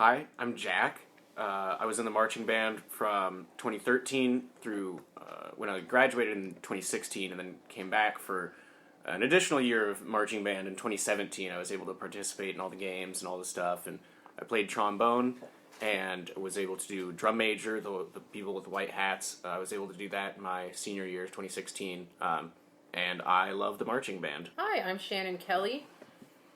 Hi, I'm Jack. I was in the marching band from 2013 through when I graduated in 2016 and then came back for an additional year of marching band in 2017. I was able to participate in all the games and all the stuff, and I played trombone and was able to do drum major, the people with the white hats. I was able to do that in my senior year, 2016, and I love the marching band. Hi, I'm Shannon Kelly.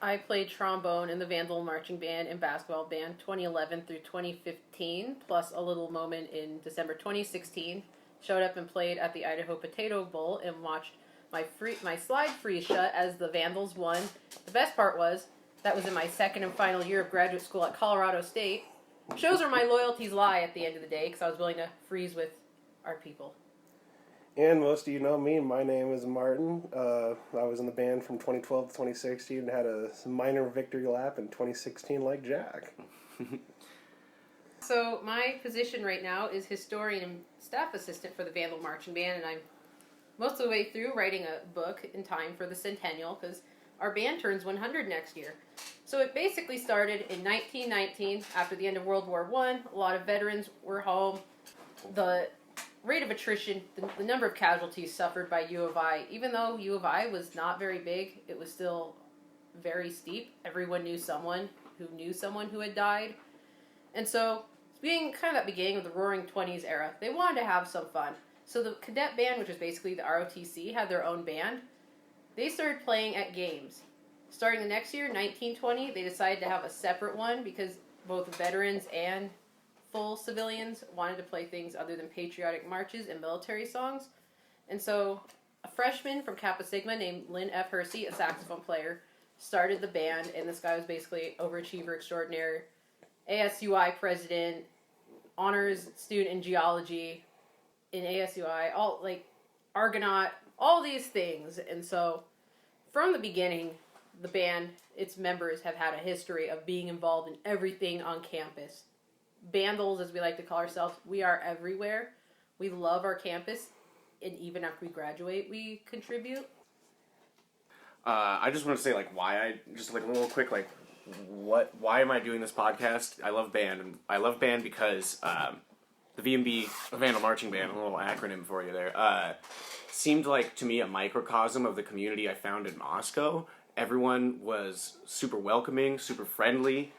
I played trombone in the Vandal marching band and basketball band 2011 through 2015, plus a little moment in December 2016. Showed up and played at the Idaho Potato Bowl and watched my slide freeze shut as the Vandals won. The best part was, that was in my second and final year of graduate school at Colorado State. Shows where my loyalties lie at the end of the day, because I was willing to freeze with our people. And most of you know me. My name is Martin. I was in the band from 2012 to 2016 and had a minor victory lap in 2016 like Jack. So my position right now is historian and staff assistant for the Vandal Marching Band, and I'm most of the way through writing a book in time for the centennial, because our band turns 100 next year. So it basically started in 1919 after the end of World War I. A lot of veterans were home. The rate of attrition, the number of casualties suffered by U of I, even though U of I was not very big, it was still very steep. Everyone knew someone who had died. And so, being kind of that beginning of the Roaring Twenties era, they wanted to have some fun. So the cadet band, which is basically the ROTC, had their own band. They started playing at games. Starting the next year, 1920, they decided to have a separate one because both veterans and full civilians wanted to play things other than patriotic marches and military songs. And so a freshman from Kappa Sigma named Lynn F. Hersey, a saxophone player, started the band, and this guy was basically overachiever extraordinaire, ASUI president, honors student in geology in ASUI, all like Argonaut, all these things. And so from the beginning, the band, its members have had a history of being involved in everything on campus. Bandals, as we like to call ourselves, we are everywhere. We love our campus, and even after we graduate, we contribute. I just want to say, why why am I doing this podcast? I love band, and I love band because the VMB, Vandal Marching Band, a little acronym for you there, seemed like, to me, a microcosm of the community I found in Moscow. Everyone was super welcoming, super friendly,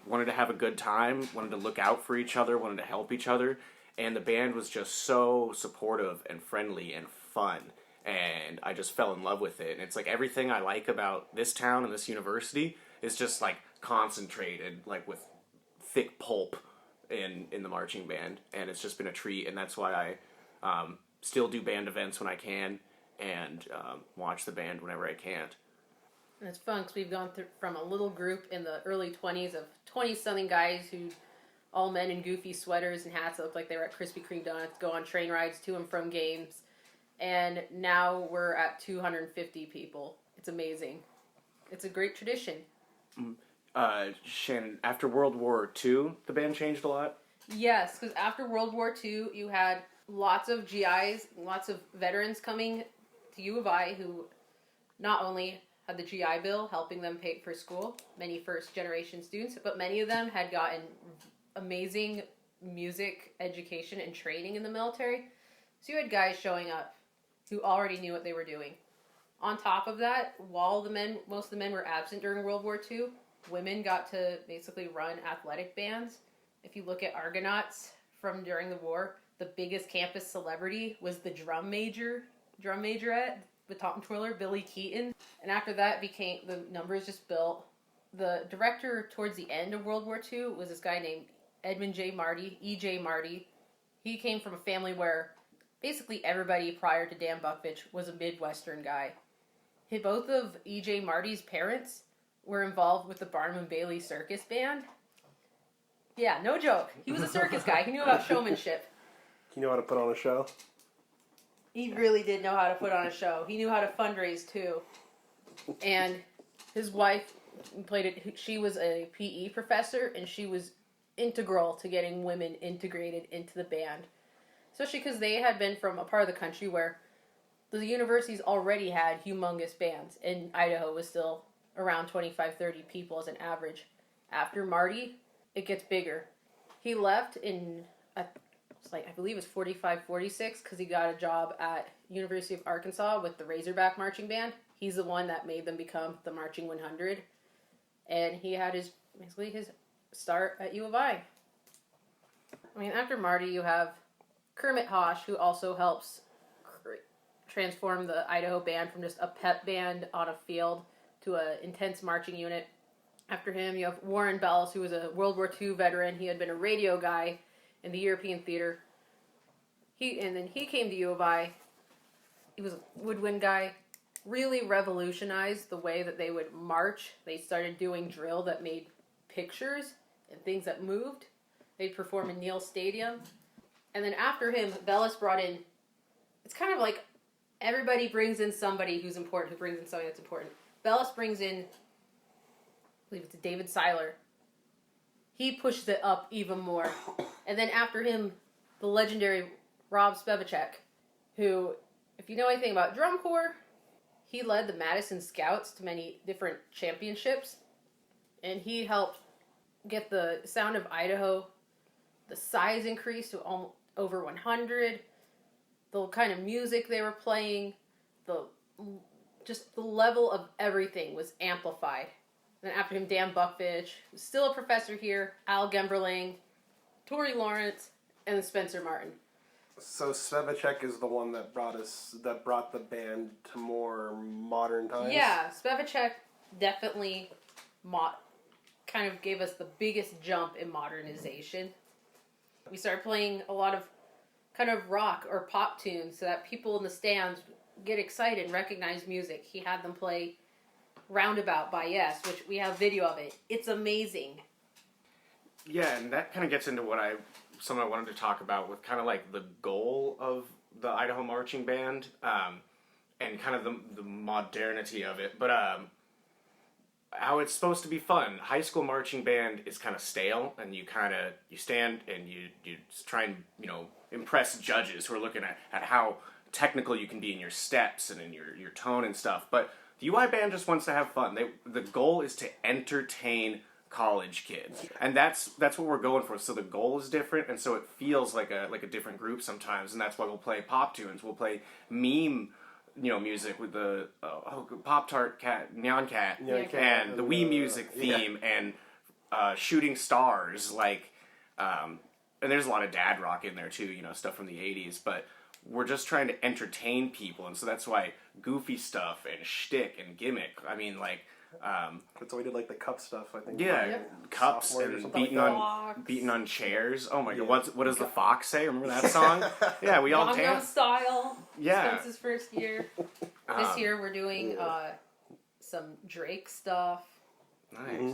wanted to have a good time, wanted to look out for each other, wanted to help each other, and the band was just so supportive and friendly and fun, and I just fell in love with it. And it's like everything I like about this town and this university is just like concentrated, like with thick pulp in the marching band, and it's just been a treat, and that's why I still do band events when I can, and watch the band whenever I can't. And it's fun because we've gone through from a little group in the early 20s of 20-something guys who, all men in goofy sweaters and hats that look like they were at Krispy Kreme donuts, go on train rides to and from games. And now we're at 250 people. It's amazing. It's a great tradition. Shannon, after World War II, the band changed a lot? Yes, because after World War II, you had lots of GIs, lots of veterans coming to U of I who not only had the GI Bill helping them pay for school, many first-generation students, but many of them had gotten amazing music education and training in the military. So you had guys showing up who already knew what they were doing. On top of that, while most of the men were absent during World War II, women got to basically run athletic bands. If you look at Argonauts from during the war, the biggest campus celebrity was the drum majorette, the Tom Twirler, Billy Keaton. And after that, the numbers just built. The director towards the end of World War II was this guy named Edmund J. Marty, E.J. Marty. He came from a family where basically everybody prior to Dan Buckvich was a Midwestern guy. Both of E.J. Marty's parents were involved with the Barnum and Bailey Circus Band. Yeah, no joke. He was a circus guy. He knew about showmanship. You know how to put on a show? He really did know how to put on a show. He knew how to fundraise, too. And his wife she was a PE professor, and she was integral to getting women integrated into the band. Especially because they had been from a part of the country where the universities already had humongous bands, and Idaho was still around 25, 30 people as an average. After Marty, it gets bigger. He left in, I believe it was 45, 46, because he got a job at University of Arkansas with the Razorback Marching Band. He's the one that made them become the Marching 100. And he had his start at U of I. I mean, after Marty, you have Kermit Hosh, who also helps transform the Idaho band from just a pep band on a field to an intense marching unit. After him, you have Warren Bells, who was a World War II veteran. He had been a radio guy in the European theater. Then he came to U of I. He was a woodwind guy. Really revolutionized the way that they would march. They started doing drill that made pictures and things that moved. They'd perform in Neal Stadium. And then after him, Bellis brought in, it's kind of like everybody brings in somebody who's important, who brings in something that's important. Bellis brings in, I believe it's David Seiler. He pushes it up even more. And then after him, the legendary Rob Spevacek, who, if you know anything about drum corps, he led the Madison Scouts to many different championships. And he helped get the sound of Idaho, the size increased to over 100, the kind of music they were playing, just the level of everything was amplified. Then after him, Dan Buckfish, who's still a professor here, Al Gemberling, Tori Lawrence, and then Spencer Martin. So Spevacek is the one that brought the band to more modern times? Yeah, Spevacek definitely kind of gave us the biggest jump in modernization. We started playing a lot of kind of rock or pop tunes so that people in the stands get excited and recognize music. He had them play Roundabout by Yes, which we have video of it. It's amazing. Yeah, and that kind of gets into something I wanted to talk about with kind of like the goal of the Idaho Marching Band, and kind of the modernity of it. But how it's supposed to be fun. High school marching band is kind of stale, and you stand and you try and impress judges who are looking at how technical you can be in your steps and in your tone and stuff. But the UI band just wants to have fun. The goal is to entertain college kids, and that's what we're going for. So the goal is different, and so it feels like a different group sometimes, and that's why we'll play pop tunes. We'll play meme music with the Pop-Tart Cat, Nyan Cat, and the Wii music theme, and Shooting Stars, and there's a lot of dad rock in there too, stuff from the 80s, but we're just trying to entertain people, and so that's why goofy stuff and shtick and gimmick, that's why we did the cup stuff, I think. Yeah, cups and beating on chairs. Oh my god, what does the fox say? Remember that song? Yeah, we all dance. Style. Yeah. Spence's first year. This year we're doing some Drake stuff. Nice. Mm-hmm.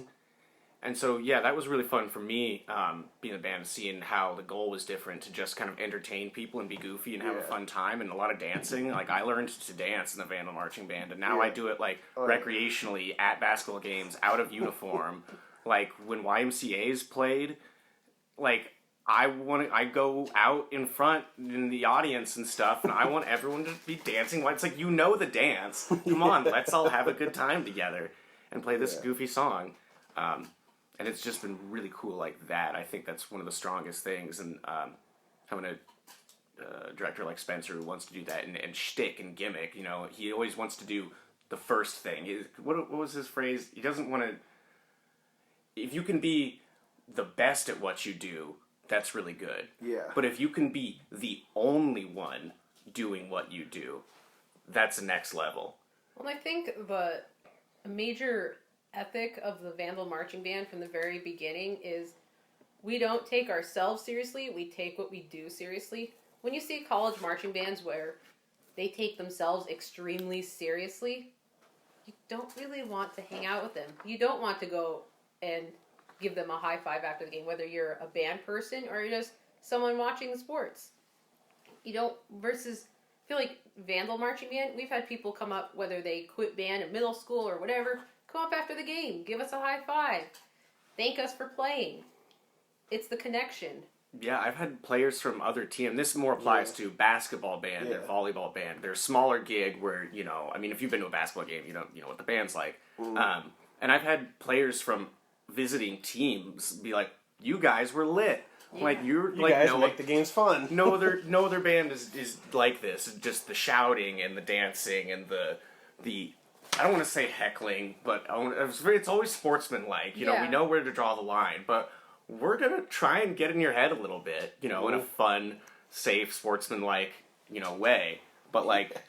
And so, yeah, that was really fun for me, being a band, seeing how the goal was different to just kind of entertain people and be goofy and have a fun time, and a lot of dancing. I learned to dance in the Vandal Marching Band, and now I do it, recreationally at basketball games, out of uniform. When YMCA's played, I go out in front in the audience and stuff, and I want everyone to be dancing. It's like, the dance. Come on, let's all have a good time together and play this goofy song. And it's just been really cool like that. I think that's one of the strongest things. And having a director like Spencer who wants to do that and shtick and gimmick, he always wants to do the first thing. What was his phrase? He doesn't want to... If you can be the best at what you do, that's really good. Yeah. But if you can be the only one doing what you do, that's the next level. Well, I think the major ethic of the Vandal Marching Band from the very beginning is we don't take ourselves seriously, we take what we do seriously. When you see college marching bands where they take themselves extremely seriously, you don't really want to hang out with them. You don't want to go and give them a high five after the game, whether you're a band person or you're just someone watching the sports. I feel like Vandal Marching Band, we've had people come up, whether they quit band in middle school or whatever, come up after the game, give us a high five, thank us for playing. It's the connection. Yeah, I've had players from other teams. This more applies to basketball band and volleyball band. They're a smaller gig where, if you've been to a basketball game, you know what the band's like. And I've had players from visiting teams be like, you guys were lit. Yeah. Like you're You like guys no make the games fun. no other band is like this. Just the shouting and the dancing and the I don't want to say heckling, but it's always sportsmanlike. You know, we Yeah. know where to draw the line, but we're gonna try and get in your head a little bit. You know, in a fun, safe, sportsmanlike way. But like,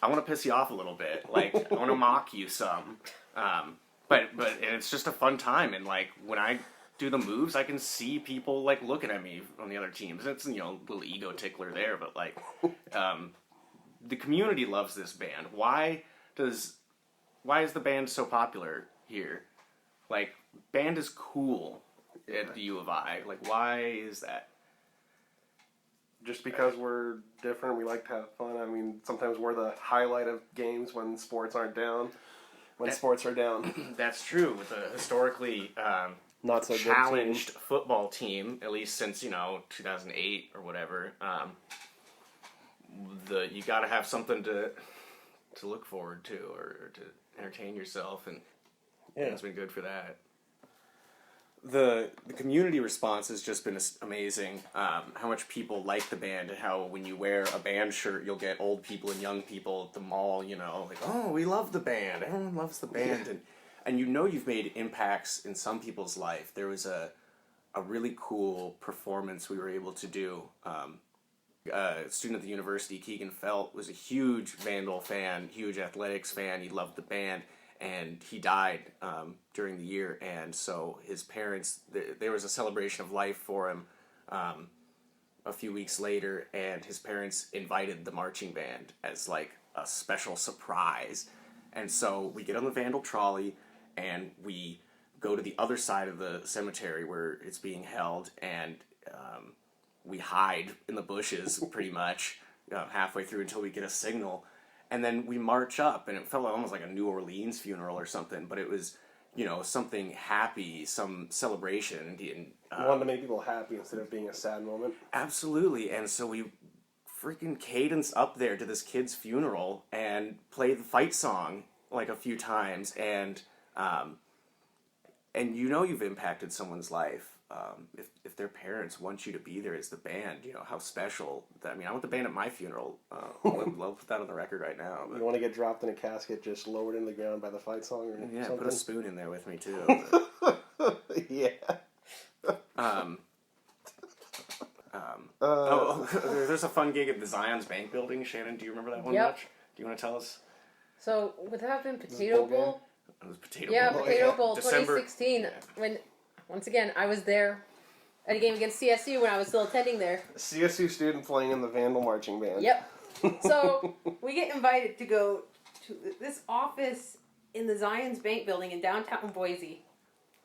I want to piss you off a little bit. Like, I want to mock you some. But and it's just a fun time. And like when I do the moves, I can see people like looking at me on the other teams. It's a little ego tickler there, but like, the community loves this band. Why is the band so popular here? Like, band is cool at the U of I. Like, why is that? Just because we're different, we like to have fun. I mean, sometimes we're the highlight of games when sports aren't down. Sports are down. That's true. With a historically Not so challenged football team, at least since 2008 or whatever, you got to have something to look forward to or to entertain yourself, and it's been good for that. The community response has just been amazing. How much people like the band, and how when you wear a band shirt, you'll get old people and young people at the mall, like, oh, we love the band. Everyone loves the band. And you've made impacts in some people's life. There was a really cool performance we were able to do. A student at the university, Keegan Felt, was a huge Vandal fan, huge athletics fan. He loved the band. And he died during the year, and so his parents, there was a celebration of life for him a few weeks later, and his parents invited the marching band as like a special surprise. And so we get on the Vandal trolley, and we go to the other side of the cemetery where it's being held, and we hide in the bushes pretty much halfway through until we get a signal. And then we march up, and it felt almost like a New Orleans funeral or something, but it was, something happy, some celebration. And, wanted to make people happy instead of being a sad moment. Absolutely, and so we freaking cadence up there to this kid's funeral and play the fight song like a few times, and you've impacted someone's life. If their parents want you to be there as the band, how special. I want the band at my funeral. I'll put that on the record right now. But. You want to get dropped in a casket just lowered in the ground by the fight song or something? Put a spoon in there with me too. Yeah. There's a fun gig at the Zion's Bank building. Shannon, do you remember that one Yep. much? Do you want to tell us? So, would that have been Potato Bowl? It was Potato Yeah, Bowl. Potato Bowl December. 2016. When, once again, I was there at a game against CSU when I was still attending there. CSU student playing in the Vandal marching band. Yep. So, we get invited to go to this office in the Zion's Bank building in downtown Boise.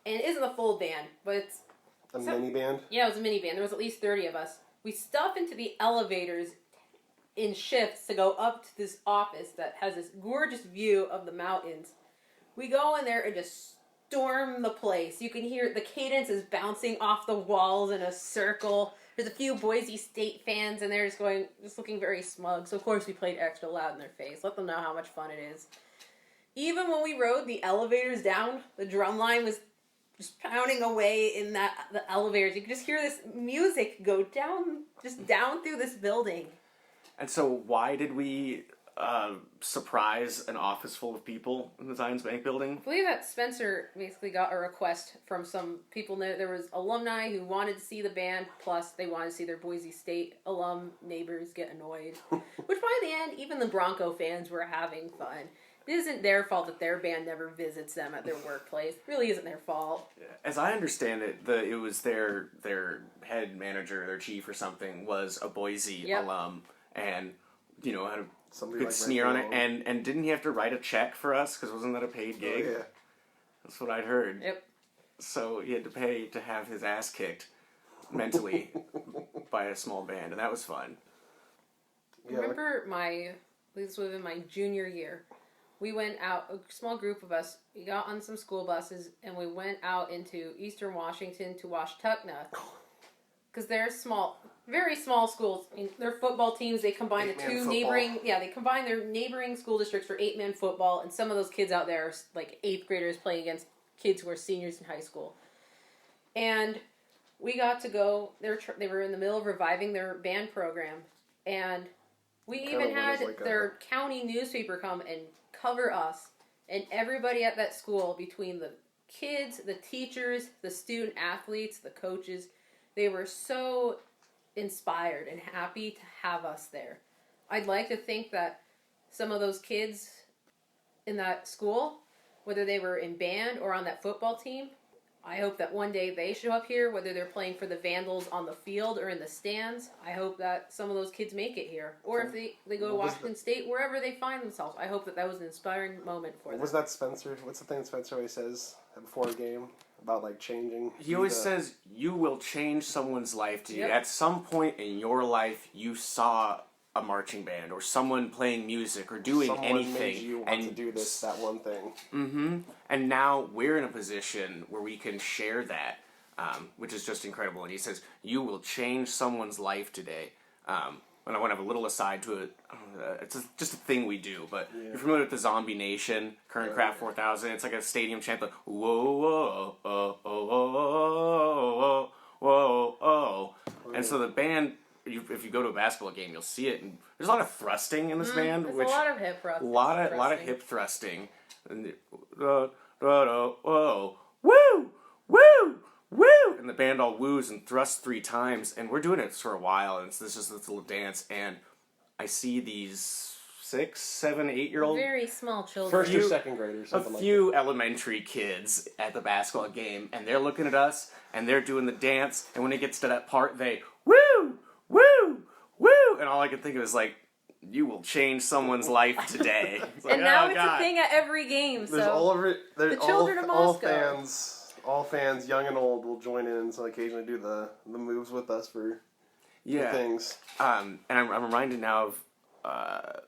And it isn't a full band, but it's... A mini band? Yeah, it was a mini band. There was at least 30 of us. We stuff into the elevators in shifts to go up to this office that has this gorgeous view of the mountains. We go in there and just storm the place. You can hear the cadence is bouncing off the walls in a circle. There's a few Boise State fans in there just looking very smug. So of course we played extra loud in their face. Let them know how much fun it is. Even when we rode the elevators down, the drum line was just pounding away in the elevators. You could just hear this music go down through this building. And so why did we surprise an office full of people in the Zion's Bank building? I believe that Spencer basically got a request from some people. There was alumni who wanted to see the band, plus they wanted to see their Boise State alum neighbors get annoyed. Which by the end, even the Bronco fans were having fun. It isn't their fault that their band never visits them at their workplace. It really isn't their fault. As I understand it, it was their head manager, their chief or something, was a Boise alum, and had a Somebody good like sneer on it. Vandal. And didn't he have to write a check for us? Because wasn't that a paid gig? Oh, yeah. That's what I'd heard. Yep. So he had to pay to have his ass kicked mentally by a small band, and that was fun. Yeah, Remember this would have been my junior year. We went out, a small group of us, we got on some school buses, and we went out into eastern Washington to Washtenaw. Because they're small, very small schools. I mean, their football teams, they combine they combine their neighboring school districts for 8-man football, and some of those kids out there are like 8th graders playing against kids who are seniors in high school. And we got to go. They were in the middle of reviving their band program, and we even had their county newspaper come and cover us. And everybody at that school, between the kids, the teachers, the student athletes, the coaches, they were so inspired and happy to have us there. I'd like to think that some of those kids in that school, whether they were in band or on that football team, I hope that one day they show up here, whether they're playing for the Vandals on the field or in the stands. I hope that some of those kids make it here. Or if they go to Washington State, wherever they find themselves. I hope that was an inspiring moment for them. Was that Spencer? What's the thing Spencer always says before a game about, like, changing? He always says, you will change someone's life today. Yep. At some point in your life, you saw a marching band or someone playing music or doing anything. Made you want to do that one thing. Mm-hmm. And now we're in a position where we can share that, which is just incredible. And he says, you will change someone's life today. And I want to have a little aside to it. It's just a thing we do, but you're familiar with the Zombie Nation, Current Craft 4000. It's like a stadium chant, like, whoa, whoa, oh, oh, oh, oh, whoa, oh. And so the band, if you go to a basketball game, you'll see it. And there's a lot of thrusting in this band. There's a lot of hip thrusting. A lot of hip thrusting. And whoa, woo, woo, woo. And the band all woos and thrusts 3 times. And we're doing it for a while. And it's just this little dance. And I see these 6, 7, 8-year-old. Very small children. First or second graders. A few elementary kids at the basketball game. And they're looking at us. And they're doing the dance. And when it gets to that part, they, woo, woo, woo. And all I could think of is like, you will change someone's life today. Like, and now it's a thing at every game. So there's all over it. The children of Moscow. All fans, young and old, will join in and so occasionally do the moves with us for things. And I'm reminded now of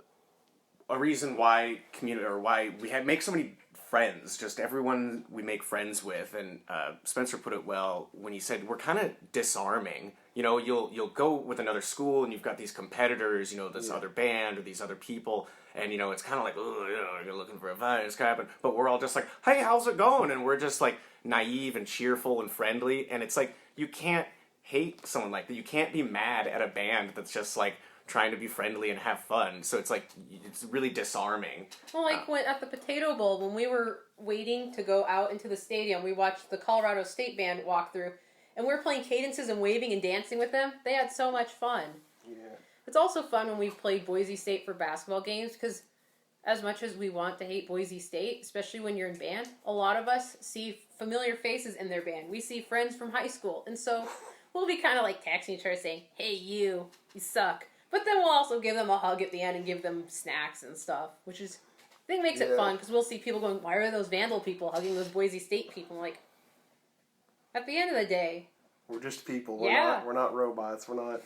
a reason why why we make so many friends. Just everyone we make friends with, and Spencer put it well when he said we're kind of disarming. You know, you'll go with another school and you've got these competitors, you know, this other band or these other people, and you know it's kind of like, oh, you know, you're looking for a fight, it's gonna happen. But we're all just like, hey, how's it going? And we're just like naive and cheerful and friendly, and it's like you can't hate someone like that. You can't be mad at a band that's just like trying to be friendly and have fun. So it's like it's really disarming. Well, like when at the Potato Bowl, when we were waiting to go out into the stadium, we watched the Colorado State band walk through. And we were playing cadences and waving and dancing with them. They had so much fun. Yeah. It's also fun when we've played Boise State for basketball games, because as much as we want to hate Boise State, especially when you're in band, a lot of us see familiar faces in their band. We see friends from high school. And so we'll be kind of like texting each other saying, hey, you suck. But then we'll also give them a hug at the end and give them snacks and stuff, which is, I think makes it fun, because we'll see people going, why are those Vandal people hugging those Boise State people? I'm like, at the end of the day, we're just people. We're not robots. We're not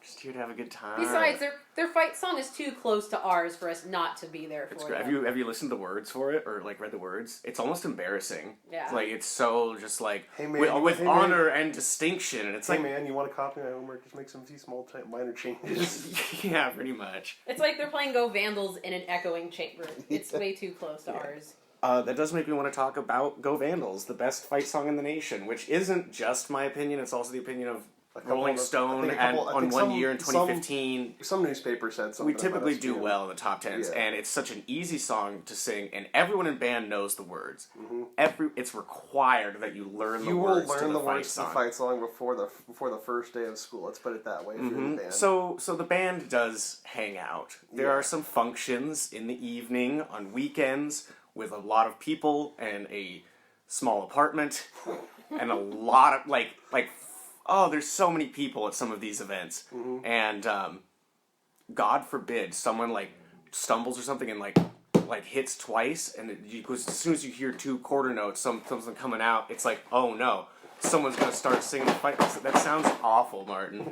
just here to have a good time. Besides, their fight song is too close to ours for us not to be there for it. Have you listened to the words for it or like read the words? It's almost embarrassing. Yeah. Like it's so just like hey, man, with honor and distinction, and it's like, man, you want to copy my homework? Just make some few small minor changes. Yeah, pretty much. It's like they're playing Go Vandals in an echoing chamber. It's way too close to ours. That does make me want to talk about Go Vandals, the best fight song in the nation, which isn't just my opinion, it's also the opinion of Rolling Stone on one year in 2015. Some newspaper said something. We typically do well in the top 10s, and it's such an easy song to sing, and everyone in band knows the words. Mm-hmm. It's required that you learn the words to the fight song before the first day of school. Let's put it that way. If you're in the band. So the band does hang out. There are some functions in the evening on weekends with a lot of people and a small apartment and a lot of like there's so many people at some of these events, and God forbid someone like stumbles or something and like hits twice, and as soon as you hear 2 quarter notes, something coming out, it's like, oh no, someone's gonna start singing the fight. That sounds awful, Martin.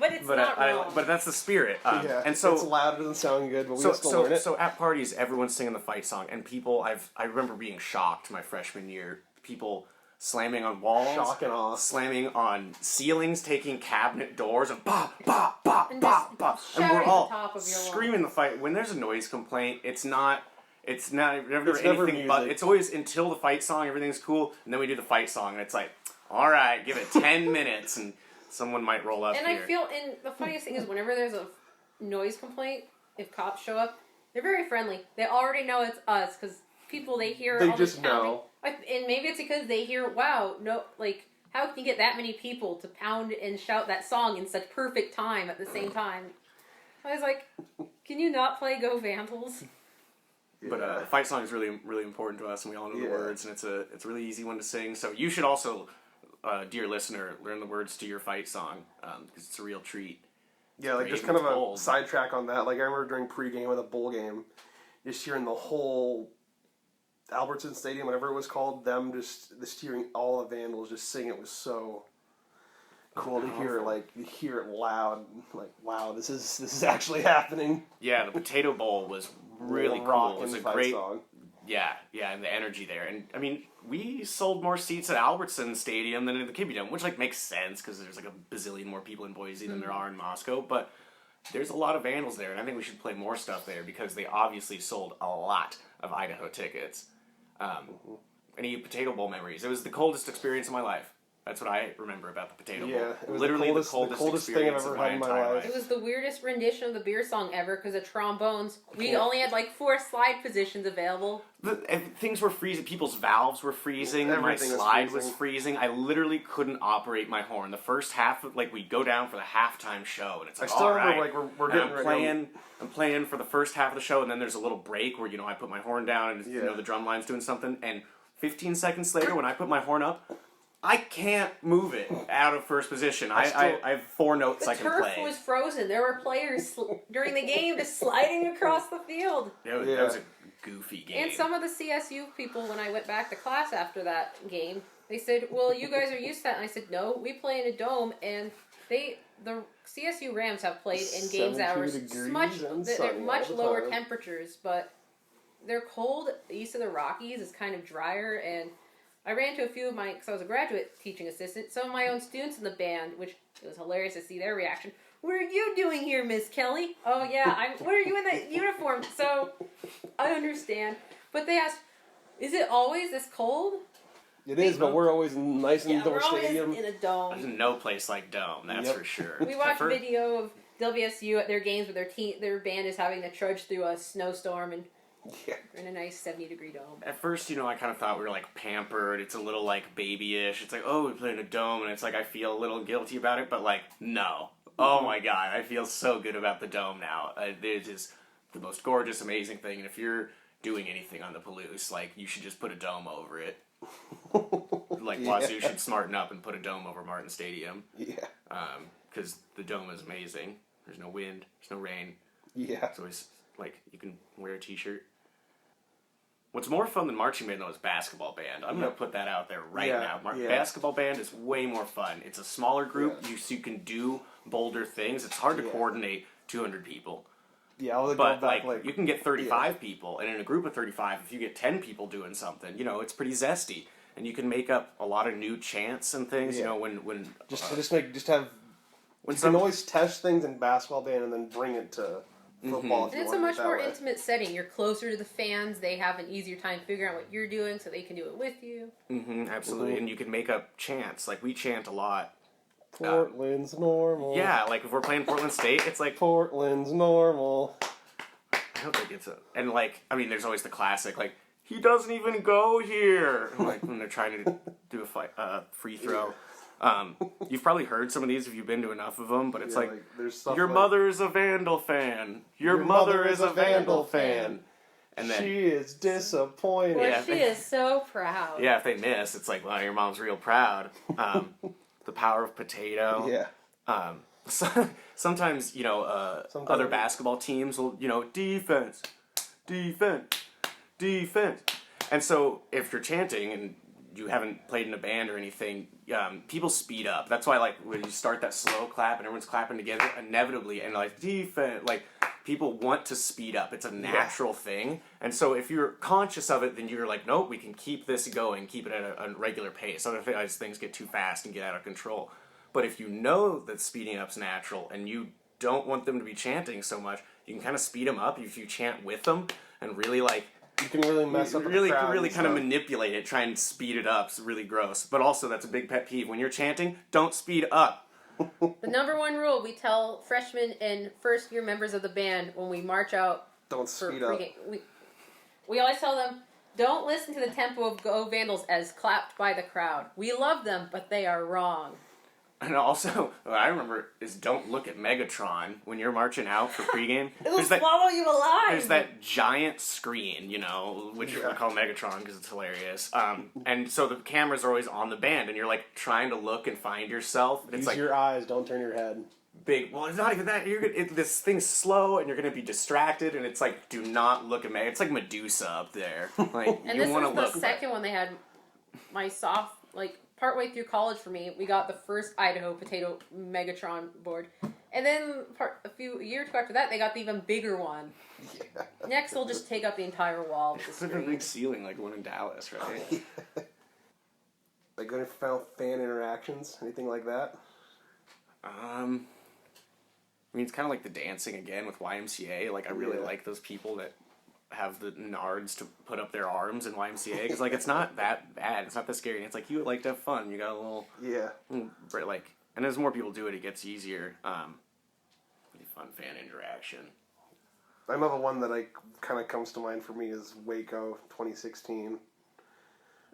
But it's not wrong. But that's the spirit. And so it's loud, it doesn't sound good, but we still learn it. So at parties, everyone's singing the fight song, and people, I remember being shocked my freshman year. People slamming on walls, shock and awe, slamming on ceilings, taking cabinet doors, and bah, bah, bah, bah, bah. And we're all screaming the fight. When there's a noise complaint, it's not It's never It's never anything but. music. It's always until the fight song, everything's cool, and then we do the fight song, and it's like, all right, give it 10 minutes, and someone might roll up And here. I feel, and the funniest thing is whenever there's a noise complaint, if cops show up, they're very friendly. They already know it's us, because people, they hear They all just this pounding. know. And maybe it's because they hear, wow, no, like, how can you get that many people to pound and shout that song in such perfect time at the same time? I was like, can you not play Go Vandals? But the fight song is really, really important to us, and we all know the words, and it's a really easy one to sing. So you should also, dear listener, learn the words to your fight song, because it's a real treat. Yeah, like just kind of a sidetrack on that. Like I remember during pregame with a bowl game, just hearing the whole Albertson Stadium, whatever it was called, them just hearing all the Vandals just sing it was so cool to hear. Like you hear it loud, like wow, this is actually happening. Yeah, the Potato Bowl was really cool. It was a great song. Yeah, and the energy there. And I mean, we sold more seats at Albertson Stadium than in the Kibbie Dome, which like makes sense because there's like a bazillion more people in Boise than there are in Moscow. But there's a lot of Vandals there, and I think we should play more stuff there because they obviously sold a lot of Idaho tickets. Any Potato Bowl memories? It was the coldest experience of my life. That's what I remember about the Potato Bowl. Yeah, it was literally the coldest thing I've ever had in my life. It was the weirdest rendition of the beer song ever because of trombones. We only had like 4 slide positions available. Things were freezing. People's valves were freezing. Everything my slide was freezing. I literally couldn't operate my horn. The first half, like we'd go down for the halftime show, and it's like, I still all remember right, like we're getting ready. I'm playing for the first half of the show, and then there's a little break where I put my horn down, and the drum line's doing something, and 15 seconds later, when I put my horn up, I can't move it out of first position. I have 4 notes I can play. The turf was frozen. There were players during the game just sliding across the field. That was a goofy game. And some of the CSU people, when I went back to class after that game, they said, well, you guys are used to that. And I said, no, we play in a dome. And the CSU Rams have played in games that are much lower temperatures, but they're cold. East of the Rockies is kind of drier, and I ran into a few of my, because I was a graduate teaching assistant, some of my own students in the band, which it was hilarious to see their reaction. What are you doing here, Miss Kelly? Oh, yeah, what are you in the uniform? So, I understand. But they asked, is it always this cold? It is, but we're always nice in the stadium. In a dome. There's no place like Dome, that's for sure. We watched video of WSU at their games where their band is having to trudge through a snowstorm and in a nice 70-degree dome. At first, I kind of thought we were, like, pampered. It's a little, like, babyish. It's like, oh, we play in a dome, and it's like I feel a little guilty about it, but, like, no. Oh, my God. I feel so good about the dome now. It is the most gorgeous, amazing thing, and if you're doing anything on the Palouse, like, you should just put a dome over it. Like, Wazoo should smarten up and put a dome over Martin Stadium. Yeah. Because the dome is amazing. There's no wind. There's no rain. Yeah. It's always, like, you can wear a t-shirt. What's more fun than marching band, though, is basketball band. I'm going to put that out there now. Basketball band is way more fun. It's a smaller group. You can do bolder things. It's hard to coordinate 200 people. Yeah, but you can get 35 people, and in a group of 35, if you get 10 people doing something, it's pretty zesty, and you can make up a lot of new chants and things. Yeah. When you can always test things in basketball band and then bring it to football. And it's a much more intimate setting. You're closer to the fans. They have an easier time figuring out what you're doing, so they can do it with you. Absolutely, and you can make up chants. Like we chant a lot. Portland's normal. Yeah, like if we're playing Portland State, it's like Portland's normal. I don't think it's there's always the classic, like, he doesn't even go here. Like when they're trying to do a free throw. You've probably heard some of these if you've been to enough of them, but it's your mother is a Vandal fan. Your mother is a Vandal fan. And then she is disappointed. Well, she is so proud. Yeah, if they miss, it's like, well, your mom's real proud. The power of potato. Yeah. Sometimes, other basketball teams will, defense. And so if you're chanting and you haven't played in a band or anything, people speed up. That's why, like, when you start that slow clap and everyone's clapping together, inevitably, and like, defense, like, people want to speed up. It's a natural thing. And so if you're conscious of it, then you're like, nope, we can keep this going, keep it at a regular pace. Otherwise, things get too fast and get out of control. But if you know that speeding up's natural and you don't want them to be chanting so much, you can kind of speed them up if you chant with them and really, like, You can really mess up really, the crowd. really and kind of stuff. manipulate it, try and speed it up. It's really gross. But also, that's a big pet peeve. When you're chanting, don't speed up. The number one rule we tell freshmen and first year members of the band when we march out. Don't for speed up. pregame, we always tell them, don't listen to the tempo of Go Vandals as clapped by the crowd. We love them, but they are wrong. And also, what I remember is don't look at Megatron when you're marching out for pregame. It'll swallow you alive. There's that giant screen, which we call Megatron because it's hilarious. And so the cameras are always on the band, and you're like trying to look and find yourself. And it's Use like your eyes, don't turn your head. big. Well, it's not even that. This thing's slow, and you're gonna be distracted. And it's like, do not look at me. It's like Medusa up there. Like and you this want to was look. the second one they had. Partway through college for me, we got the first Idaho Potato Megatron board, and then a year or two after that, they got the even bigger one. Yeah. Next, they'll just take up the entire wall with the It's like a screen. big ceiling, like the one in Dallas, right? Like any fan interactions, anything like that? I mean, it's kind of like the dancing again with YMCA. Like, I really like those people that have the nards to put up their arms in YMCA because, like, it's not that bad. It's not that scary. It's like you like to have fun. You got a little, like, and as more people do it, it gets easier. Really fun fan interaction. I know the one that kind of comes to mind for me is Waco 2016.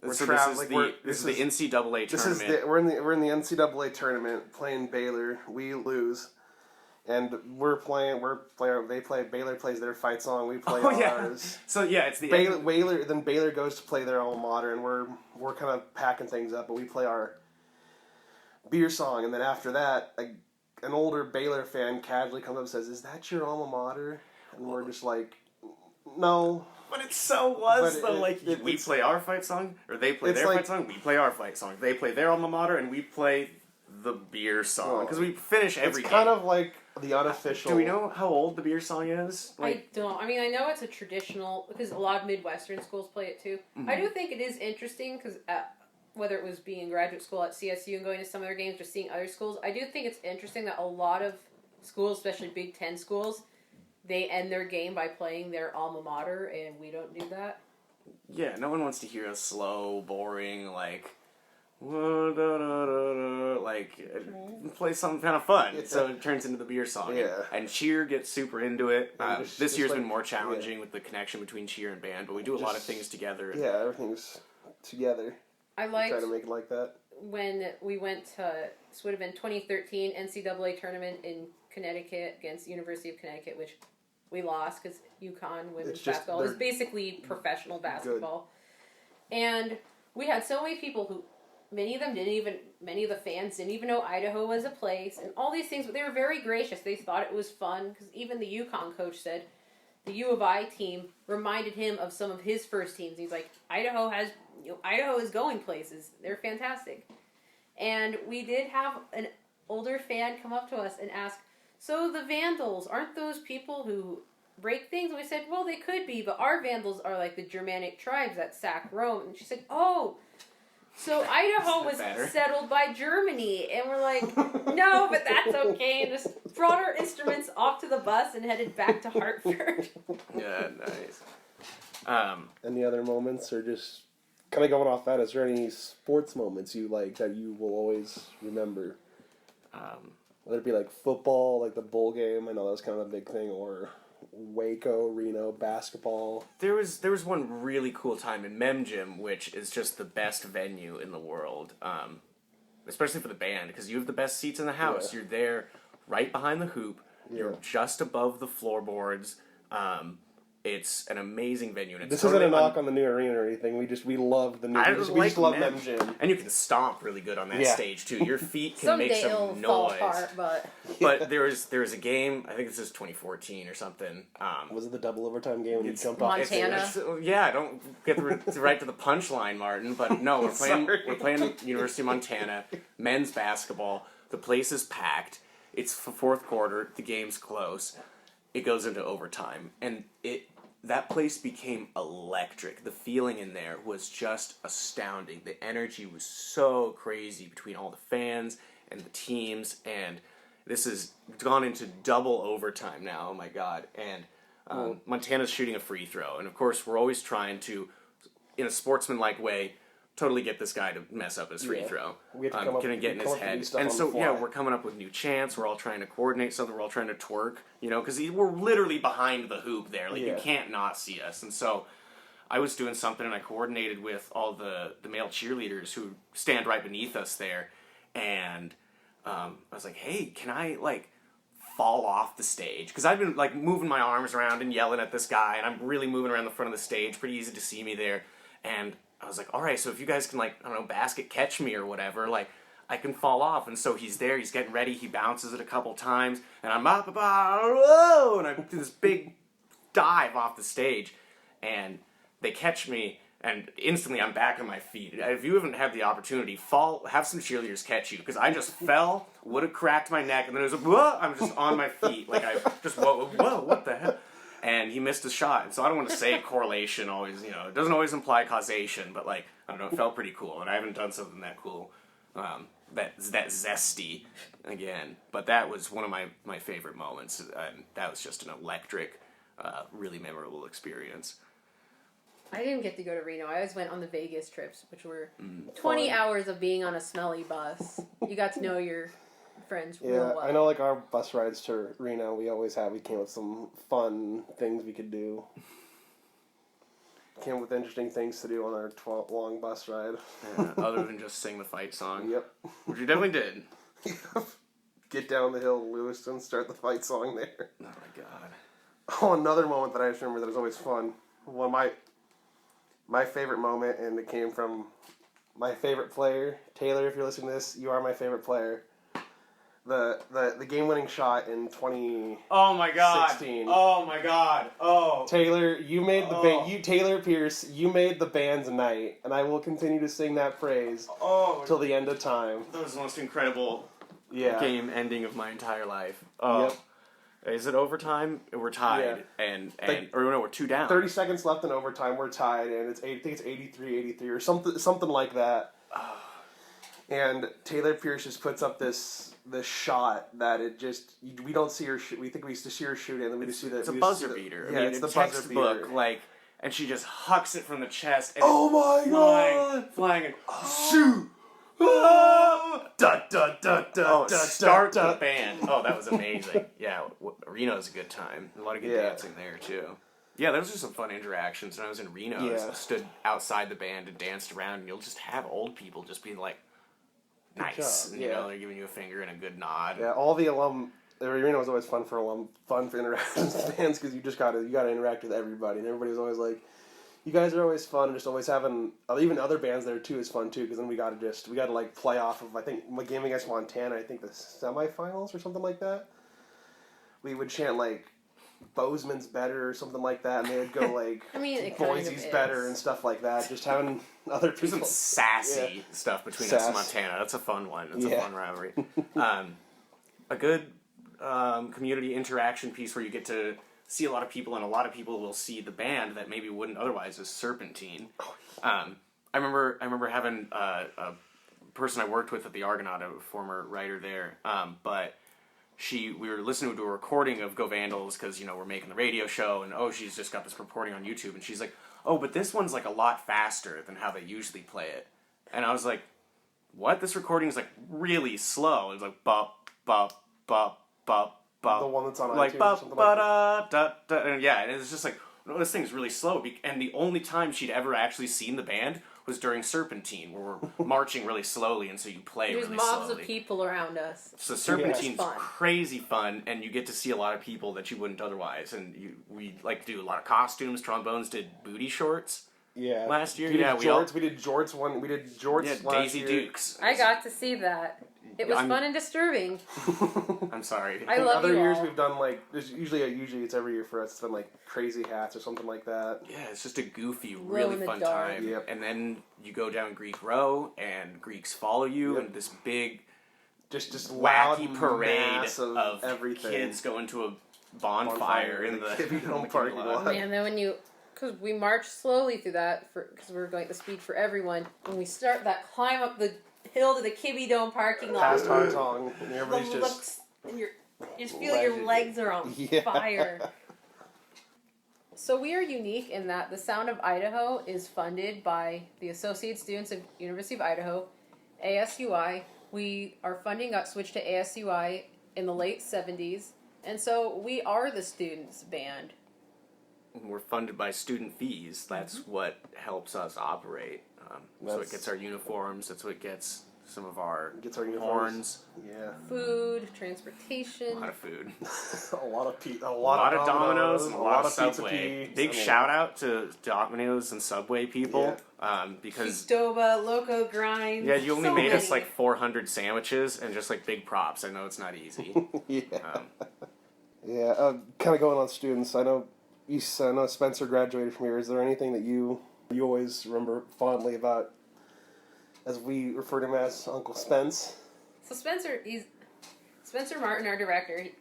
This is the NCAA tournament. We're in the NCAA tournament playing Baylor. We lose. And Baylor plays their fight song, we play ours. So it's the Baylor goes to play their alma mater, and we're kind of packing things up, but we play our beer song, and then after that, an older Baylor fan casually comes up and says, "Is that your alma mater?" And we're just like, "No." But it we play our fight song, or they play their fight song, we play our fight song. They play their alma mater, and we play the beer song, because we finish every game. It's kind of like the unofficial... Do we know how old the beer song is? I don't. I mean, I know it's a traditional, because a lot of Midwestern schools play it too. Mm-hmm. I do think it is interesting, because whether it was being in graduate school at CSU and going to some of their games or seeing other schools, I do think it's interesting that a lot of schools, especially Big Ten schools, they end their game by playing their alma mater, and we don't do that. Yeah, no one wants to hear a slow, boring, play something kind of fun. Yeah. So it turns into the beer song. Yeah. And cheer gets super into it. This year's been more challenging with the connection between cheer and band, but we do a lot of things together. Yeah, everything's together. I like try to make it like that. When we went to, this would have been 2013 NCAA tournament in Connecticut against University of Connecticut, which we lost because UConn women's basketball is basically professional basketball. Good. And we had so many people who, many of the fans didn't even know Idaho was a place and all these things, but they were very gracious. They thought it was fun because even the UConn coach said the U of I team reminded him of some of his first teams. He's like, Idaho is going places. They're fantastic. And we did have an older fan come up to us and ask, so the Vandals, aren't those people who break things? And we said, well, they could be, but our Vandals are like the Germanic tribes that sack Rome. And she said, oh, so Idaho was settled by Germany. And we're like, no, but that's okay. And just brought our instruments off to the bus and headed back to Hartford. Yeah, nice. Any other moments, or just kind of going off that, is there any sports moments you like that you will always remember? Whether it be like football, like the bowl game, I know that was kind of a big thing, or Waco, Reno, basketball. There was one really cool time in Mem Gym, which is just the best venue in the world, especially for the band, because you have the best seats in the house. Yeah. You're there right behind the hoop. Yeah. You're just above the floorboards. It's an amazing venue. And it's this isn't a knock on the new arena or anything. We love the new. We just love Mem Gym, and you can stomp really good on that stage too. Your feet can make some it'll noise. Fall apart, but there was a game. I think this is 2014 or something. Was it the double overtime game when you jumped off Montana? Don't get right to the punchline, Martin. But no, we're playing University of Montana men's basketball. The place is packed. It's fourth quarter. The game's close. It goes into overtime, and that place became electric. The feeling in there was just astounding. The energy was so crazy between all the fans and the teams, and this has gone into double overtime now. Oh my God. And Montana's shooting a free throw, and of course we're always trying to, in a sportsmanlike way, totally get this guy to mess up his free throw. We have to come up, get in his head. And so, we're coming up with new chants. We're all trying to coordinate something. We're all trying to twerk, because we're literally behind the hoop there. Like, you can't not see us. And so I was doing something, and I coordinated with all the male cheerleaders who stand right beneath us there. And I was like, hey, can I, fall off the stage? Because I've been, moving my arms around and yelling at this guy, and I'm really moving around the front of the stage. Pretty easy to see me there. And I was like, all right, so if you guys can, basket catch me or whatever, I can fall off. And so he's there, he's getting ready, he bounces it a couple times, and I'm up, whoa, and I do this big dive off the stage, and they catch me, and instantly I'm back on my feet. If you haven't had the opportunity, have some cheerleaders catch you, because I just fell, would have cracked my neck, and then it was whoa, I'm just on my feet, I just, whoa, what the hell? And he missed his shot. And so I don't want to say correlation always, it doesn't always imply causation, but I don't know, it felt pretty cool. And I haven't done something that cool, that zesty again. But that was one of my favorite moments. And that was just an electric, really memorable experience. I didn't get to go to Reno. I always went on the Vegas trips, which were 20 hours of being on a smelly bus. You got to know your friends real well. I know, our bus rides to Reno, we came up with some fun things we could do. Came up with interesting things to do on our long bus ride. Yeah, other than just sing the fight song. Yep. Which we definitely did. Get down the hill, Lewiston, start the fight song there. Oh my god. Oh, another moment that I just remember that was always fun. One of my favorite moment, and it came from my favorite player. Taylor, if you're listening to this, you are my favorite player. The game-winning shot in 2016. Oh my god! Oh my god! Oh, Taylor, you made the Taylor Pierce, you made the band's night, and I will continue to sing that phrase till the end of time. That was the most incredible game ending of my entire life. Oh, yep. Is it overtime? We're tied, and or no, we're 2 down. 30 seconds left in overtime. We're tied, and I think it's 83-83 or something like that. And Taylor Pierce just puts up this shot that we don't see her shoot. We think we used to see her shoot it, and then we just see that it's a buzzer beater. Yeah, it's the buzzer beater. And she just hucks it from the chest. And oh my god! Flying and shoot! Oh, start the band. Oh, that was amazing. Yeah, Reno's a good time. A lot of good dancing there too. Yeah, those are some fun interactions. When I was in Reno, I stood outside the band and danced around, and you'll just have old people just being like, nice. And, they're giving you a finger and a good nod. Yeah, all the Reno was always fun for interactions with fans, because you gotta interact with everybody, and everybody's always like, you guys are always fun, and just always having even other bands there too is fun too, because then we gotta play off of, I think, my game against Montana, I think the semifinals or something like that. We would chant Bozeman's better or something like that, and they would go Boise's better and stuff like that. Just having other people. There's some sassy stuff between us and Montana. That's a fun one. That's a fun rivalry. A good community interaction piece where you get to see a lot of people, and a lot of people will see the band that maybe wouldn't otherwise, is Serpentine. I remember having a person I worked with at the Argonaut, a former writer there, but we were listening to a recording of Go Vandals, because, we're making the radio show, and she's just got this recording on YouTube, and she's like, but this one's a lot faster than how they usually play it. And I was like, what? This recording is really slow. It's bop, bop, bop, bop, bop. The one that's on iTunes or something like that. Da, da, and and it's just no, this thing's really slow. And the only time she'd ever actually seen the band was during Serpentine, where we're marching really slowly, and so you play really slowly. There's mobs of people around us. So Serpentine's crazy fun, and you get to see a lot of people that you wouldn't otherwise. And we do a lot of costumes. Trombones did booty shorts. Yeah. Last year, we did jorts one. We did jorts. Yeah, last Daisy year. Dukes. I got to see that. It was fun and disturbing. I'm sorry. I love Other you years all. we've done usually it's every year for us. It's been crazy hats or something like that. Yeah, it's just a goofy, really fun time. Yep. And then you go down Greek Row, and Greeks follow you, and this big, just wacky parade of everything. Kids going to a bonfire in the Kibby parking lot. Man, then because we march slowly through that, because we're going at the speed for everyone. When we start that climb up the hill to the Kibby Dome parking lot, past Hong Kong, and everybody's and you just feel your legs are on fire. So we are unique in that the Sound of Idaho is funded by the Associate Students of University of Idaho, ASUI. Our funding got switched to ASUI in the late 70s, and so we are the students' band. We're funded by student fees. That's what helps us operate. So it gets our uniforms. That's what gets some of our horns. Yeah. Food, transportation. A lot of food. a lot of Domino's, and a lot of Subway. Big shout out to Domino's and Subway people. Because Qdoba, Loco Grind. Yeah, you only so made many. us like 400 sandwiches and just like big props. I know it's not easy. Kind of going on students. I know Spencer graduated from here. Is there anything that you always remember fondly about, as we refer to him as, Uncle Spence? So Spencer Martin, our director. He's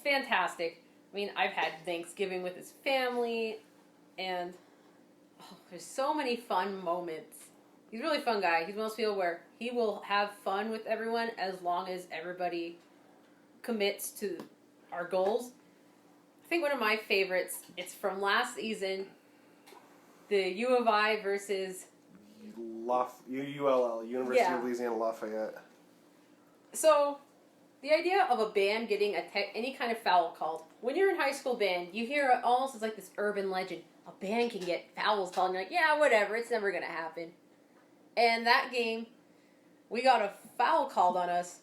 fantastic. I mean, I've had Thanksgiving with his family, and there's so many fun moments. He's a really fun guy. He's one of those people where he will have fun with everyone as long as everybody commits to our goals. I think one of my favorites, it's from last season, the U of I versus ULL, University of Louisiana Lafayette. So, the idea of a band getting any kind of foul called. When you're in high school band, you hear it almost as like this urban legend. A band can get fouls called, and you're like, yeah, whatever, it's never going to happen. And that game, we got a foul called on us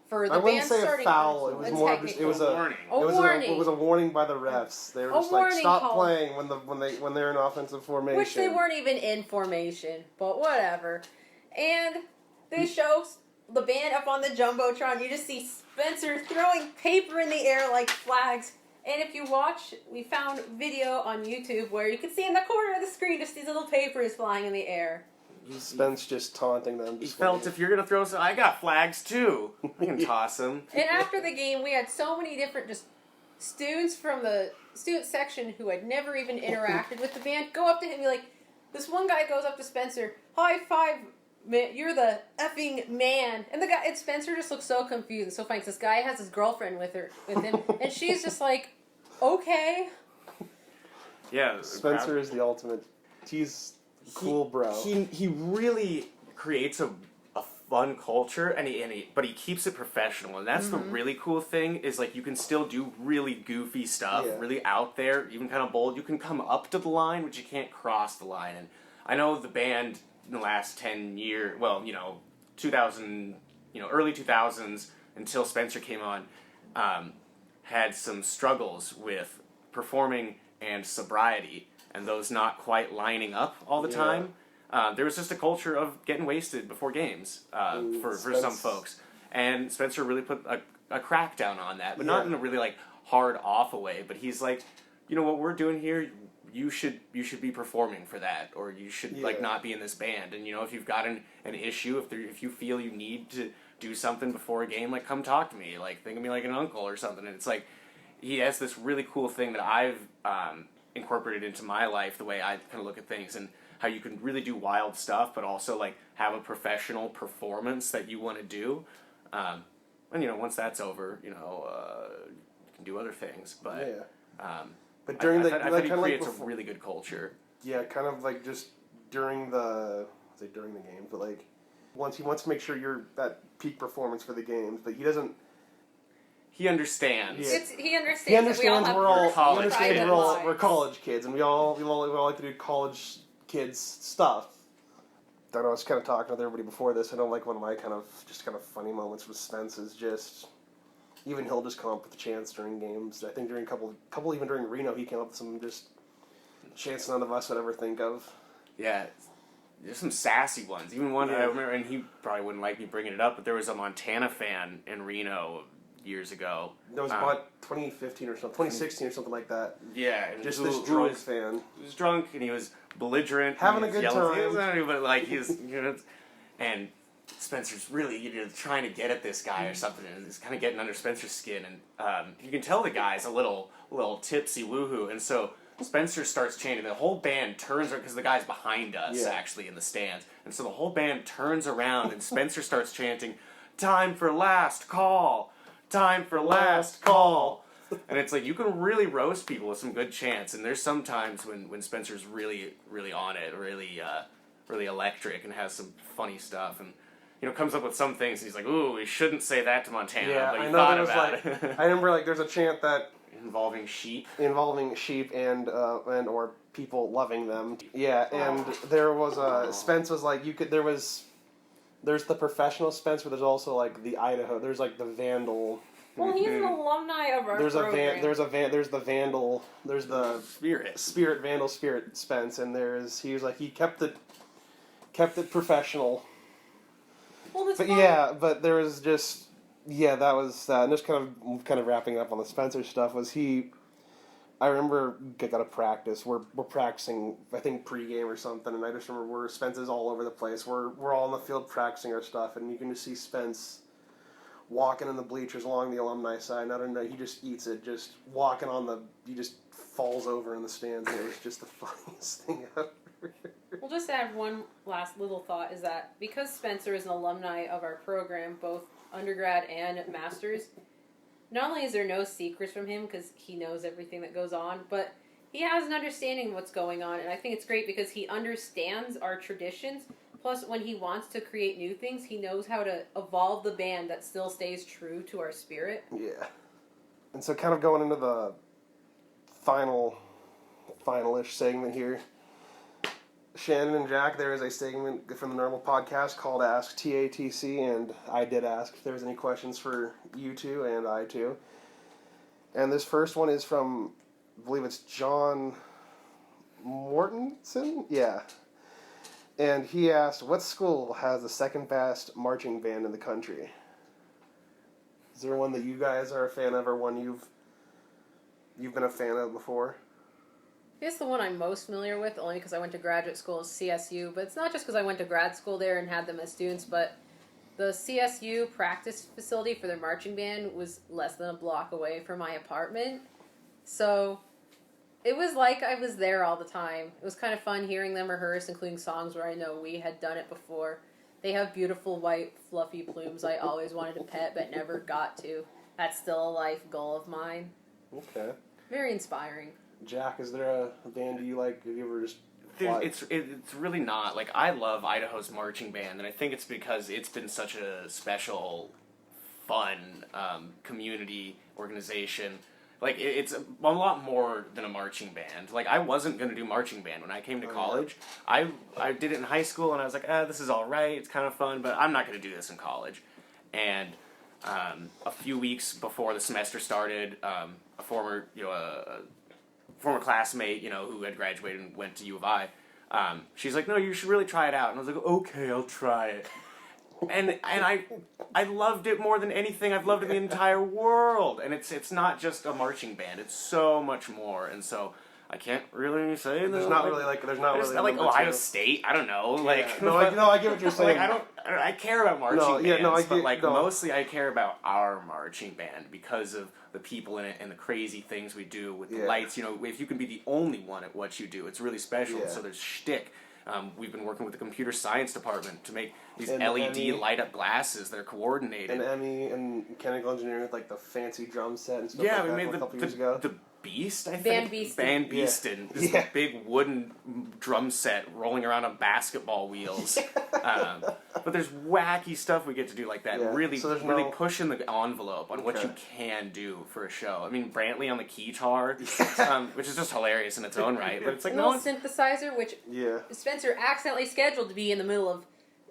for the band starting. I wouldn't say a foul. It was more just, it was a warning. It was a warning by the refs. They were just like, stop playing when they're in offensive formation. Which they weren't even in formation, but whatever. And they show the band up on the Jumbotron. You just see Spencer throwing paper in the air like flags. And if you watch, we found video on YouTube where you can see in the corner of the screen just these little papers flying in the air. Spence just taunting them. He felt if you're going to throw some, I got flags too. I can toss them. And after the game, we had so many different just students from the student section who had never even interacted with the band go up to him and be like, this one guy goes up to Spencer, high five, man, you're the effing man. And Spencer just looks so confused and so funny because this guy has his girlfriend with him, and she's just like, okay. Yeah. Spencer is the ultimate. He's cool, bro. He really creates a fun culture, but he keeps it professional, and that's the really cool thing. Is like you can still do really goofy stuff, really out there, even kind of bold. You can come up to the line, but you can't cross the line. And I know the band in the last 10 years, well, 2000, early 2000s until Spencer came on, had some struggles with performing and sobriety, and those not quite lining up all the time. There was just a culture of getting wasted before games for some folks. And Spencer really put a crackdown on that, but not in a really like hard off way. But he's like, what we're doing here, you should be performing for that, or you should like not be in this band. And if you've got an issue, if you feel you need to do something before a game, like come talk to me, like think of me like an uncle or something. And it's like he has this really cool thing that I've incorporated into my life, the way I kind of look at things, and how you can really do wild stuff, but also like have a professional performance that you want to do. And once that's over, you can do other things. But but during I think it creates a really good culture. Yeah, kind of like just during the games, but like he wants to make sure you're at peak performance for the games, but he doesn't. He understands. He understands. We're college kids, and we all like to do college kids stuff. I don't know, I was kind of talking with everybody before this. I know, like, one of my kind of funny moments with Spence is just, even he'll just come up with chants during games. I think during a couple even during Reno, he came up with some just chants none of us would ever think of. Yeah, there's some sassy ones. Even one I remember, and he probably wouldn't like me bringing it up, but there was a Montana fan in Reno years ago. That was about 2015 or something, 2016 or something like that. Yeah. Just this drunk fan. He was drunk, and he was belligerent. Having a good time. But like, and Spencer's really trying to get at this guy or something, and he's kind of getting under Spencer's skin, and you can tell the guy's a little tipsy woohoo, and so Spencer starts chanting. The whole band turns around, because the guy's behind us, actually, in the stands, and so the whole band turns around, and Spencer starts chanting, "Time for last call! Time for last call!" And it's like, you can really roast people with some good chants, and there's some times when Spencer's really, really on it, really, really electric, and has some funny stuff, and, comes up with some things, and he's like, ooh, we shouldn't say that to Montana, but you thought about it. I remember, there's a chant that... Involving sheep and or people loving them. Yeah, and there was Spence was like, there's the professional Spence, but there's also like the Idaho. There's like the Vandal. Well, he's an alumni of our program. There's the Vandal. There's the Vandal Spirit Spence, and he was like, he kept it professional. Well, that's fun. But there was just. Yeah, that was and just kind of wrapping up on the Spencer stuff was I remember I got to practice. We're practicing, I think pregame or something, and I just remember Spence is all over the place. We're all in the field practicing our stuff, and you can just see Spence walking in the bleachers along the alumni side. And I don't know, he just eats it, just walking he just falls over in the stands. And it was just the funniest thing ever. We'll just add one last little thought is that because Spencer is an alumni of our program, both undergrad and masters, not only is there no secrets from him because he knows everything that goes on, but he has an understanding of what's going on, and I think it's great because he understands our traditions, plus when he wants to create new things, he knows how to evolve the band that still stays true to our spirit. Yeah. And so kind of going into the final-ish segment here, Shannon and Jack, there is a segment from the normal podcast called Ask TATC, and I did ask if there was any questions for you two and I too. And this first one is from, I believe it's John Mortensen? Yeah. And he asked, what school has the second best marching band in the country? Is there one that you guys are a fan of, or one you've been a fan of before? I guess the one I'm most familiar with, only because I went to graduate school, is CSU. But it's not just because I went to grad school there and had them as students, but the CSU practice facility for their marching band was less than a block away from my apartment. So it was like I was there all the time. It was kind of fun hearing them rehearse, including songs where I know we had done it before. They have beautiful white fluffy plumes I always wanted to pet but never got to. That's still a life goal of mine. Okay. Very inspiring. Jack, is there a band you like? Have you ever just... It's really not. Like, I love Idaho's marching band, and I think it's because it's been such a special, fun community organization. Like, it's a lot more than a marching band. Like, I wasn't going to do marching band when I came to college. I did it in high school, and I was like, this is all right, it's kind of fun, but I'm not going to do this in college. And a few weeks before the semester started, a former classmate, who had graduated and went to U of I, she's like, no, you should really try it out. And I was like, okay, I'll try it. And I loved it more than anything I've loved in the entire world. And it's not just a marching band. It's so much more. And so I can't really say that. There's not really Ohio State. I don't know. Like, no, I get what you're saying. Like, I care about marching bands, but mostly I care about our marching band because of the people in it and the crazy things we do with the lights. If you can be the only one at what you do, it's really special. So there's shtick. We've been working with the computer science department to make these LED light-up glasses that are coordinated. And Emmy and mechanical engineering with like the fancy drum set and stuff we made a couple years ago. The Beast, I think. Van Beesten. This big wooden drum set rolling around on basketball wheels. But there's wacky stuff we get to do like that. Really pushing the envelope on what you can do for a show. I mean, Brantley on the keytar, which is just hilarious in its own right. But it's like synthesizer, which Spencer accidentally scheduled to be in the middle of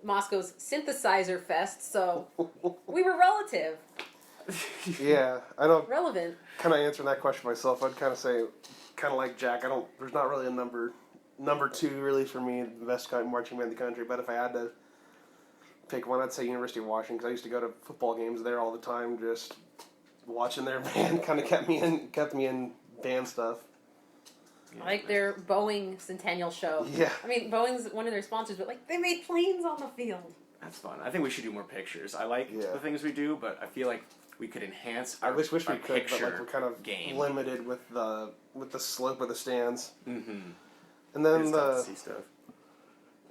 Moscow's Synthesizer Fest, so we were relative. Yeah, I don't... Relevant. Kind of answering that question myself, I'd kind of say, kind of like Jack, there's not really a number two really for me, the best marching band in the country, but if I had to pick one, I'd say University of Washington, because I used to go to football games there all the time, just watching their band kind of kept me in band stuff. I like their Boeing Centennial show. Yeah. I mean, Boeing's one of their sponsors, but they made planes on the field. That's fun. I think we should do more pictures. I like the things we do, but I feel like we could enhance our, I wish we could, picture but we're kind of game. limited with the slope of the stands. Mm-hmm. And then the see stuff.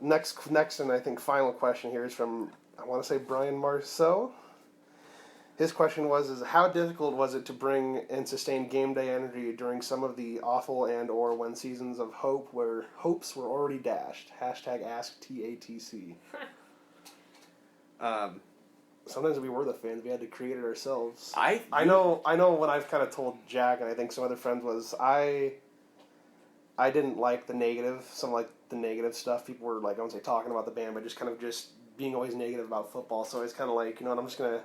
next and I think final question here is from, I want to say Brian Marceau. His question is how difficult was it to bring and sustain game day energy during some of the awful and or when seasons of hope where hopes were already dashed? Hashtag ask TATC. Sometimes we were the fans. We had to create it ourselves. I know what I've kind of told Jack and I think some other friends was I didn't like the negative stuff. People were like, I won't say talking about the band, but just being always negative about football. So it's kind of like, I'm just going to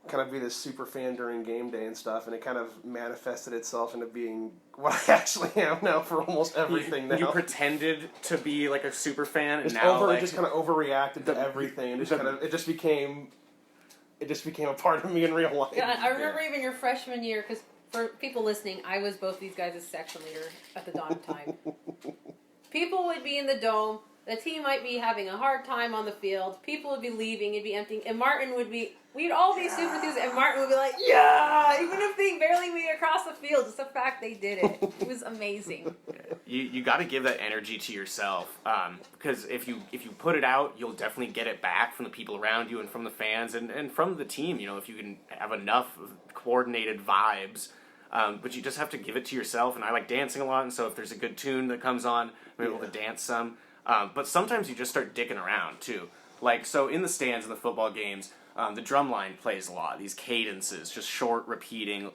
kind of be this super fan during game day and stuff, and it kind of manifested itself into being what I actually am now for almost everything now. You pretended to be like a super fan, and it just kind of overreacted to everything, and it just became a part of me in real life. Yeah, I remember even your freshman year, because for people listening, I was both these guys' section leader at the dawn of time. People would be in the dome. The team might be having a hard time on the field. People would be leaving. It'd be empty. And Martin would be... We'd all be super enthused. And Martin would be like, yeah! Even if they barely made it across the field. Just the fact they did it. It was amazing. You got to give that energy to yourself. Because if you put it out, you'll definitely get it back from the people around you and from the fans and from the team. If you can have enough coordinated vibes. But you just have to give it to yourself. And I like dancing a lot. And so if there's a good tune that comes on, I'm able to dance some. But sometimes you just start dicking around, too. Like, so in the stands in the football games, the drum line plays a lot. These cadences, just short, repeating,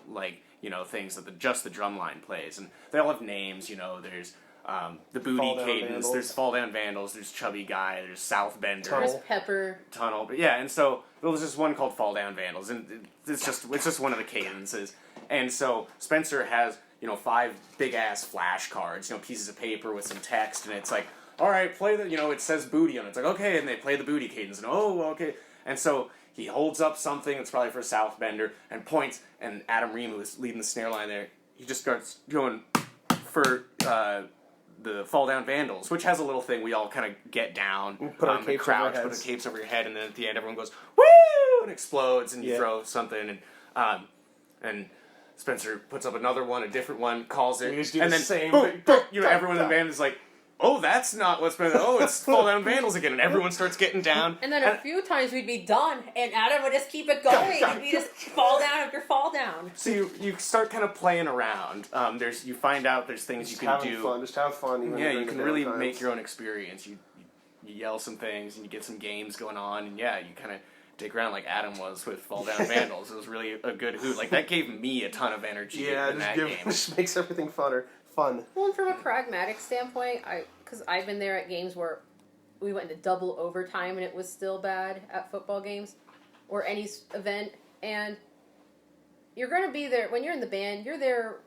things that just the drum line plays. And they all have names, there's the booty cadence, there's Fall Down Vandals, there's Chubby Guy, there's South Bender. There's Pepper. Tunnel. But yeah, and so there was this one called Fall Down Vandals, and it's just one of the cadences. And so Spencer has, 5 big-ass flashcards, pieces of paper with some text, and it's like, all right, play the, it says booty on it. It's like, okay, and they play the booty cadence, and okay. And so he holds up something, it's probably for South Bender, and points, and Adam Ream, who was leading the snare line there, he just starts going for the Fall Down Vandals, which has a little thing we all kind of get down, put our capes over our put heads. the capes over your head, and then at the end everyone goes, woo, and explodes, and you throw something, and Spencer puts up another one, a different one, calls it, and then same boom, everyone in the band is like, oh, that's not what's been. Oh, it's Fall Down Vandals again, and everyone starts getting down. And then a few times we'd be done, and Adam would just keep it going, and we just fall down after fall down. So you start kind of playing around. You find out there's things you can do. Just have fun. Even you can really make your own experience. You yell some things, and you get some games going on, and you kind of dig around like Adam was with Fall Down Vandals. It was really a good hoot. Like that gave me a ton of energy in that game. It just makes everything fun. Well, and from a pragmatic standpoint, because I've been there at games where we went into double overtime and it was still bad at football games or any event, and you're going to be there when you're in the band. You're there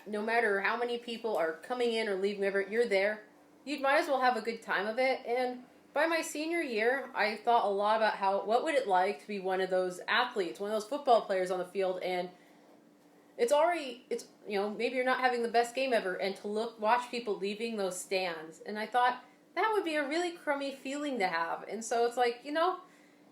no matter how many people are coming in or leaving. You're there. You might as well have a good time of it. And by my senior year, I thought a lot about what would it like to be one of those athletes, one of those football players on the field, and maybe you're not having the best game ever, and to watch people leaving those stands. And I thought, that would be a really crummy feeling to have. And so it's like,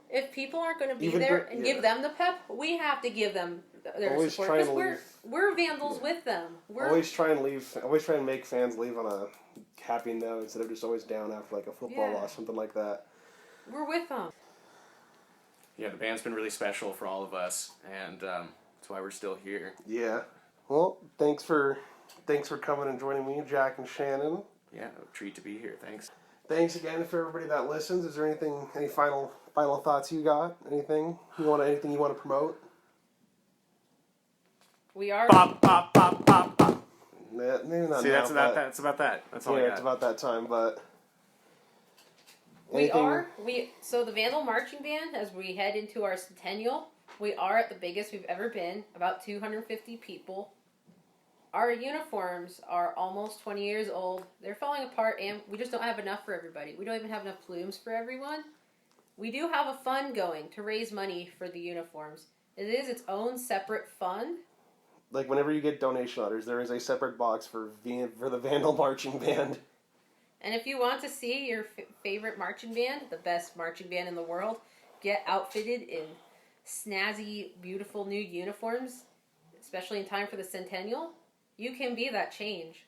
if people aren't going to be there and give them the pep, we have to give them their support. Because we're Vandals with them. Always try and make fans leave on a happy note instead of just always down after like a football loss, something like that. We're with them. Yeah, the band's been really special for all of us, and that's why we're still here. Yeah. Well, thanks for coming and joining me, Jack and Shannon. Yeah, a treat to be here. Thanks. Thanks again for everybody that listens. Is there any final thoughts you got? Anything you want to promote? We are. Pop, pop, pop, pop, pop. Maybe not. See, that's about that. It's about that. That's all I got. It's about that time, but. So the Vandal Marching Band, as we head into our centennial, we are at the biggest we've ever been, about 250 people. Our uniforms are almost 20 years old. They're falling apart, and we just don't have enough for everybody. We don't even have enough plumes for everyone. We do have a fund going to raise money for the uniforms. It is its own separate fund. Like whenever you get donation letters, there is a separate box for the Vandal Marching Band. And if you want to see your favorite marching band, the best marching band in the world, get outfitted in snazzy, beautiful new uniforms, especially in time for the centennial, you can be that change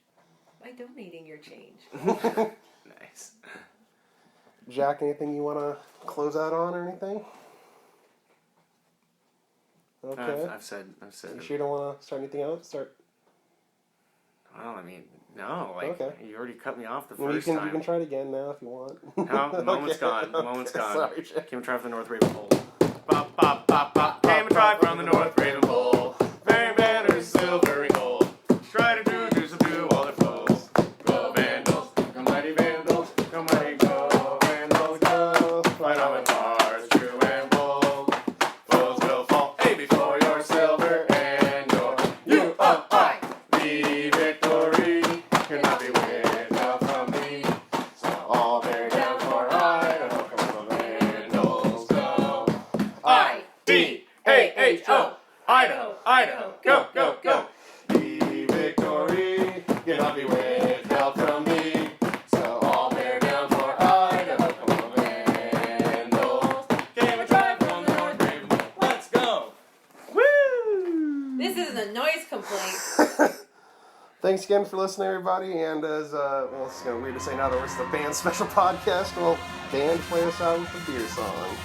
by donating your change. Nice. Jack, anything you want to close out on or anything? Okay. I've said. You sure you don't want to start anything else? Well, I mean, no. Like, Okay. you already cut me off the Well, first you time. can try it again now if you want. No, the moment's Okay. gone. Moment's gone. Sorry, Jack. Came and try for the North Raven Bowl. Bop, bop, bop, bop. Came and try from the North Raven Bowl. Very banners, silvery gold. Try to do all their foes. Go Vandals, go mighty Vandals, go mighty go Vandals, go. Fight on with hearts, true and bold. Foes will fall, hey, before your silver and your U-O-I. The victory cannot be withheld from me. So all bear down for Idaho, come on the Vandals, go. I-D-A-H-O, Idaho, Idaho, go, go, go. The victory cannot be withheld from me. So all bear down for Idaho, come on the Vandals. Came and tried from the North Raven Bowl. Let's go. Woo! This isn't a noise complaint. Thanks again for listening, everybody. And as well, it's kind of weird to say now that it's the band special podcast. Well, band, play us out with a beer song.